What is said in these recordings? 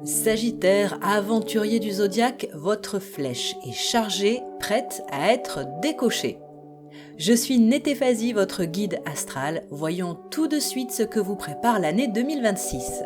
Sagittaire, aventurier du zodiaque, votre flèche est chargée, prête à être décochée. Je suis Nétéphasi, votre guide astral. Voyons tout de suite ce que vous prépare l'année 2026.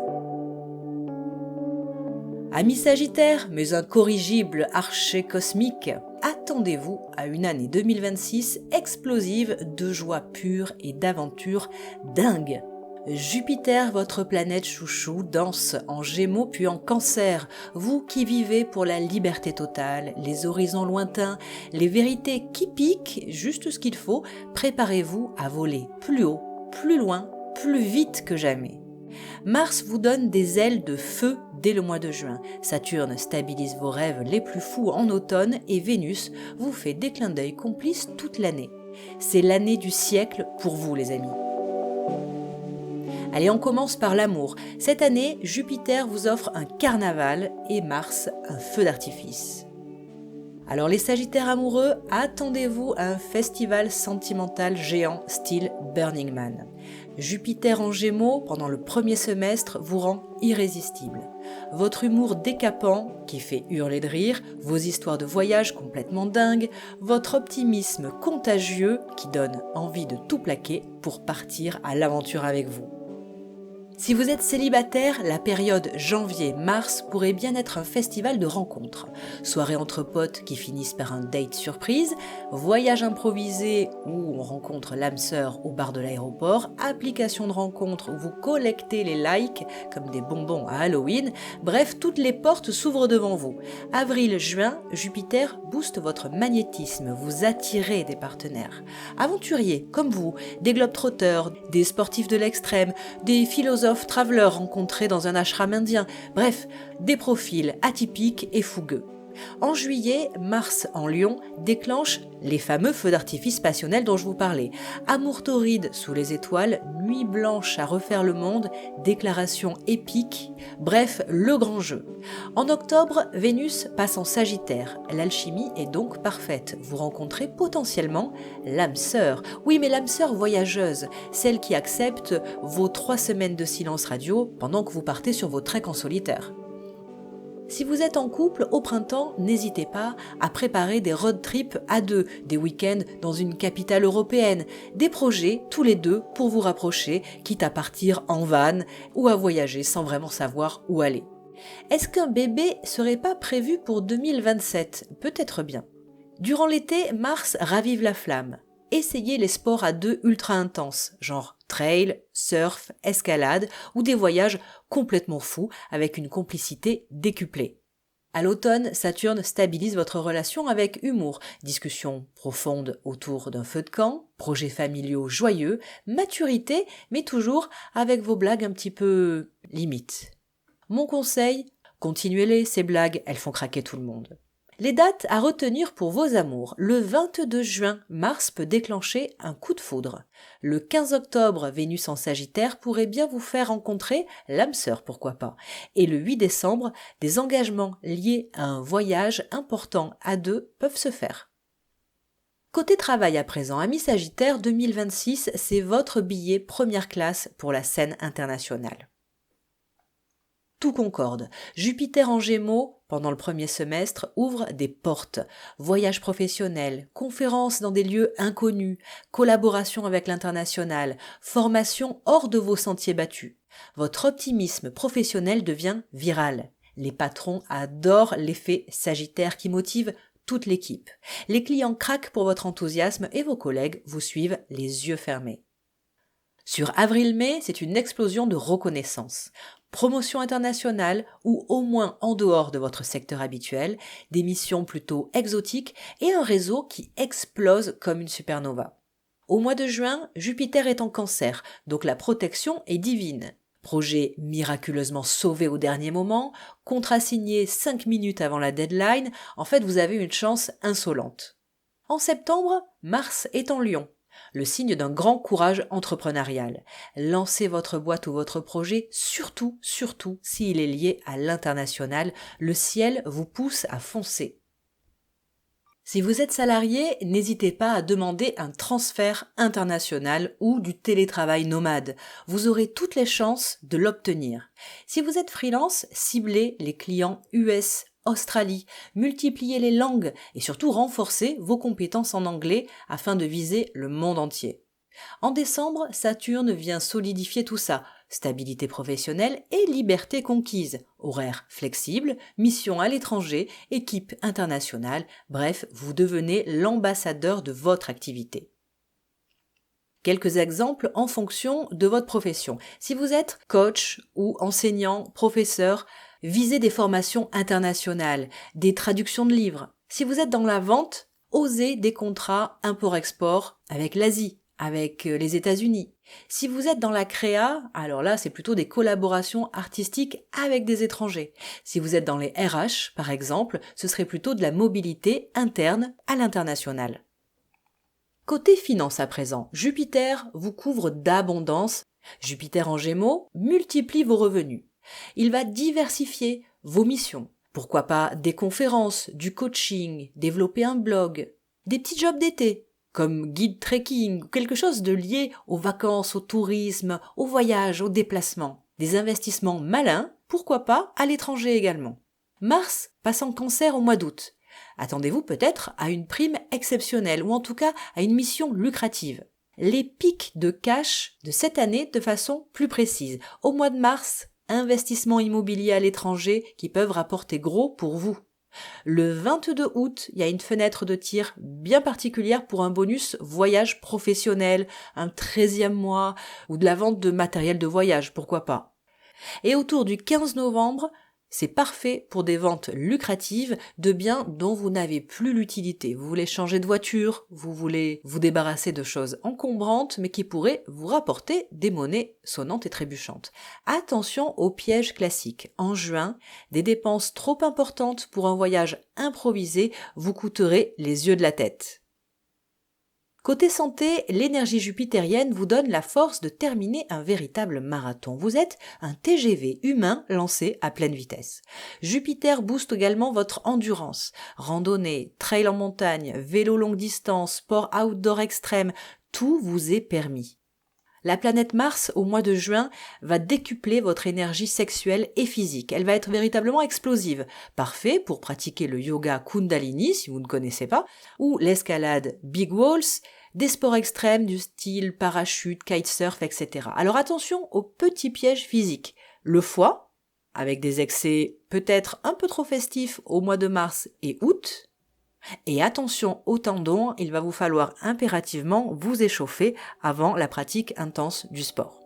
Amis Sagittaires, mais incorrigibles archers cosmiques, attendez-vous à une année 2026 explosive de joie pure et d'aventures dingues. Jupiter, votre planète chouchou, danse en Gémeaux puis en Cancer. Vous qui vivez pour la liberté totale, les horizons lointains, les vérités qui piquent, juste ce qu'il faut, préparez-vous à voler plus haut, plus loin, plus vite que jamais. Mars vous donne des ailes de feu dès le mois de juin. Saturne stabilise vos rêves les plus fous en automne et Vénus vous fait des clins d'œil complices toute l'année. C'est l'année du siècle pour vous les amis. Allez, on commence par l'amour. Cette année, Jupiter vous offre un carnaval et Mars un feu d'artifice. Alors les Sagittaires amoureux, attendez-vous à un festival sentimental géant style Burning Man. Jupiter en Gémeaux, pendant le premier semestre, vous rend irrésistible. Votre humour décapant, qui fait hurler de rire, vos histoires de voyage complètement dingues, votre optimisme contagieux qui donne envie de tout plaquer pour partir à l'aventure avec vous. Si vous êtes célibataire, la période janvier-mars pourrait bien être un festival de rencontres. Soirées entre potes qui finissent par un date surprise, voyage improvisé où on rencontre l'âme sœur au bar de l'aéroport, application de rencontre où vous collectez les likes comme des bonbons à Halloween, bref, toutes les portes s'ouvrent devant vous. Avril-juin, Jupiter booste votre magnétisme, vous attirez des partenaires. Aventuriers comme vous, des globetrotters, des sportifs de l'extrême, des philosophes travelers rencontrés dans un ashram indien, bref, des profils atypiques et fougueux. En juillet, Mars en Lion déclenche les fameux feux d'artifice passionnels dont je vous parlais. Amour torride sous les étoiles, nuit blanche à refaire le monde, déclaration épique, bref, le grand jeu. En octobre, Vénus passe en Sagittaire. L'alchimie est donc parfaite. Vous rencontrez potentiellement l'âme sœur. Oui, mais l'âme sœur voyageuse, celle qui accepte vos 3 semaines de silence radio pendant que vous partez sur vos treks en solitaire. Si vous êtes en couple, au printemps, n'hésitez pas à préparer des road trips à deux, des week-ends dans une capitale européenne, des projets tous les deux pour vous rapprocher, quitte à partir en van ou à voyager sans vraiment savoir où aller. Est-ce qu'un bébé serait pas prévu pour 2027 ? Peut-être bien. Durant l'été, Mars ravive la flamme. Essayez les sports à deux ultra intenses, genre trail, surf, escalade ou des voyages complètement fous avec une complicité décuplée. À l'automne, Saturne stabilise votre relation avec humour, discussions profondes autour d'un feu de camp, projets familiaux joyeux, maturité, mais toujours avec vos blagues un petit peu limites. Mon conseil, continuez-les, ces blagues, elles font craquer tout le monde. Les dates à retenir pour vos amours. Le 22 juin, Mars peut déclencher un coup de foudre. Le 15 octobre, Vénus en Sagittaire pourrait bien vous faire rencontrer l'âme sœur, pourquoi pas. Et le 8 décembre, des engagements liés à un voyage important à deux peuvent se faire. Côté travail à présent, amis Sagittaire, 2026, c'est votre billet première classe pour la scène internationale. Tout concorde. Jupiter en Gémeaux, pendant le premier semestre, ouvre des portes. Voyages professionnels, conférences dans des lieux inconnus, collaboration avec l'international, formation hors de vos sentiers battus. Votre optimisme professionnel devient viral. Les patrons adorent l'effet Sagittaire qui motive toute l'équipe. Les clients craquent pour votre enthousiasme et vos collègues vous suivent les yeux fermés. Sur avril-mai, c'est une explosion de reconnaissance. Promotion internationale ou au moins en dehors de votre secteur habituel, des missions plutôt exotiques et un réseau qui explose comme une supernova. Au mois de juin, Jupiter est en Cancer, donc la protection est divine. Projet miraculeusement sauvé au dernier moment, contrat signé 5 minutes avant la deadline, en fait vous avez une chance insolente. En septembre, Mars est en Lion. Le signe d'un grand courage entrepreneurial. Lancez votre boîte ou votre projet, surtout s'il est lié à l'international. Le ciel vous pousse à foncer. Si vous êtes salarié, n'hésitez pas à demander un transfert international ou du télétravail nomade. Vous aurez toutes les chances de l'obtenir. Si vous êtes freelance, ciblez les clients US, Australie, multipliez les langues et surtout renforcez vos compétences en anglais afin de viser le monde entier. En décembre, Saturne vient solidifier tout ça. Stabilité professionnelle et liberté conquise. Horaires flexibles, mission à l'étranger, équipe internationale, bref, vous devenez l'ambassadeur de votre activité. Quelques exemples en fonction de votre profession. Si vous êtes coach ou enseignant, professeur, visez des formations internationales, des traductions de livres. Si vous êtes dans la vente, osez des contrats import-export avec l'Asie, avec les États-Unis. Si vous êtes dans la créa, alors là, c'est plutôt des collaborations artistiques avec des étrangers. Si vous êtes dans les RH, par exemple, ce serait plutôt de la mobilité interne à l'international. Côté finance à présent, Jupiter vous couvre d'abondance. Jupiter en Gémeaux multiplie vos revenus. Il va diversifier vos missions. Pourquoi pas des conférences, du coaching, développer un blog, des petits jobs d'été, comme guide trekking ou quelque chose de lié aux vacances, au tourisme, au voyage, au déplacement. Des investissements malins, pourquoi pas à l'étranger également. Mars passe en Cancer au mois d'août. Attendez-vous peut-être à une prime exceptionnelle ou en tout cas à une mission lucrative. Les pics de cash de cette année de façon plus précise. Au mois de mars, investissements immobiliers à l'étranger qui peuvent rapporter gros pour vous. Le 22 août, il y a une fenêtre de tir bien particulière pour un bonus voyage professionnel, un 13e mois ou de la vente de matériel de voyage, pourquoi pas. Et autour du 15 novembre, c'est parfait pour des ventes lucratives de biens dont vous n'avez plus l'utilité. Vous voulez changer de voiture, vous voulez vous débarrasser de choses encombrantes mais qui pourraient vous rapporter des monnaies sonnantes et trébuchantes. Attention aux pièges classiques. En juin, des dépenses trop importantes pour un voyage improvisé vous coûteraient les yeux de la tête. Côté santé, l'énergie jupitérienne vous donne la force de terminer un véritable marathon. Vous êtes un TGV humain lancé à pleine vitesse. Jupiter booste également votre endurance. Randonnée, trail en montagne, vélo longue distance, sport outdoor extrême, tout vous est permis. La planète Mars, au mois de juin, va décupler votre énergie sexuelle et physique. Elle va être véritablement explosive. Parfait pour pratiquer le yoga Kundalini, si vous ne connaissez pas, ou l'escalade Big Walls, des sports extrêmes du style parachute, kitesurf, etc. Alors attention aux petits pièges physiques. Le foie, avec des excès peut-être un peu trop festifs au mois de mars et août. Et attention aux tendons, il va vous falloir impérativement vous échauffer avant la pratique intense du sport.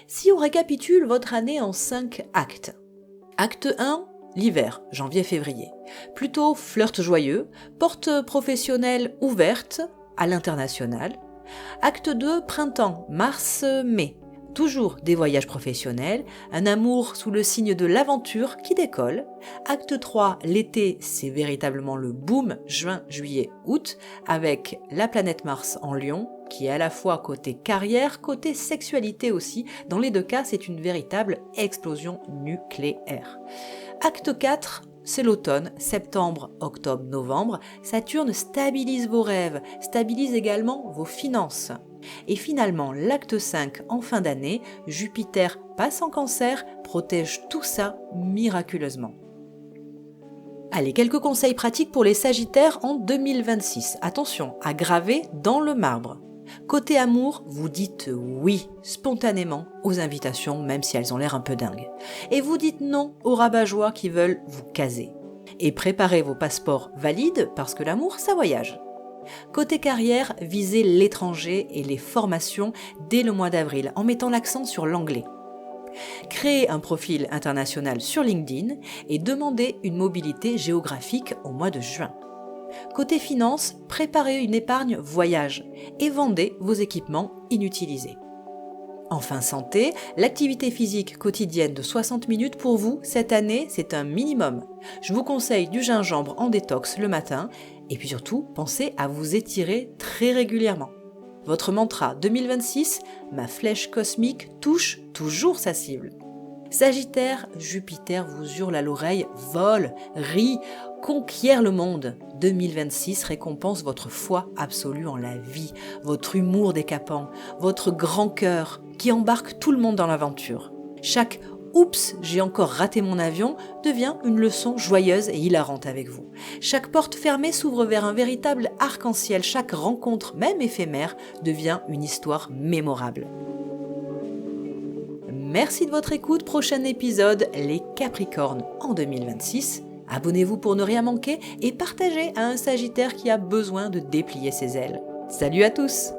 Si on récapitule votre année en 5 actes. Acte 1, l'hiver, janvier-février. Plutôt flirt joyeux, porte professionnelle ouverte à l'international. Acte 2, printemps, mars-mai. Toujours des voyages professionnels, un amour sous le signe de l'aventure qui décolle. Acte 3, l'été, c'est véritablement le boom, juin, juillet, août, avec la planète Mars en Lion, qui est à la fois côté carrière, côté sexualité aussi. Dans les deux cas, c'est une véritable explosion nucléaire. Acte 4, c'est l'automne, septembre, octobre, novembre. Saturne stabilise vos rêves, stabilise également vos finances. Et finalement, l'acte 5 en fin d'année, Jupiter passe en Cancer, protège tout ça miraculeusement. Allez, quelques conseils pratiques pour les Sagittaires en 2026. Attention, à graver dans le marbre. Côté amour, vous dites oui spontanément aux invitations, même si elles ont l'air un peu dingues. Et vous dites non aux rabat-joie qui veulent vous caser. Et préparez vos passeports valides parce que l'amour, ça voyage. Côté carrière, visez l'étranger et les formations dès le mois d'avril en mettant l'accent sur l'anglais. Créez un profil international sur LinkedIn et demandez une mobilité géographique au mois de juin. Côté finance, préparez une épargne voyage et vendez vos équipements inutilisés. Enfin santé, l'activité physique quotidienne de 60 minutes pour vous, cette année, c'est un minimum. Je vous conseille du gingembre en détox le matin et puis surtout, pensez à vous étirer très régulièrement. Votre mantra 2026, ma flèche cosmique touche toujours sa cible. Sagittaire, Jupiter vous hurle à l'oreille, vole, rit, conquiert le monde. 2026 récompense votre foi absolue en la vie, votre humour décapant, votre grand cœur qui embarque tout le monde dans l'aventure. Chaque « Oups, j'ai encore raté mon avion » devient une leçon joyeuse et hilarante avec vous. Chaque porte fermée s'ouvre vers un véritable arc-en-ciel. Chaque rencontre, même éphémère, devient une histoire mémorable. Merci de votre écoute. Prochain épisode, les Capricornes en 2026. Abonnez-vous pour ne rien manquer et partagez à un Sagittaire qui a besoin de déplier ses ailes. Salut à tous!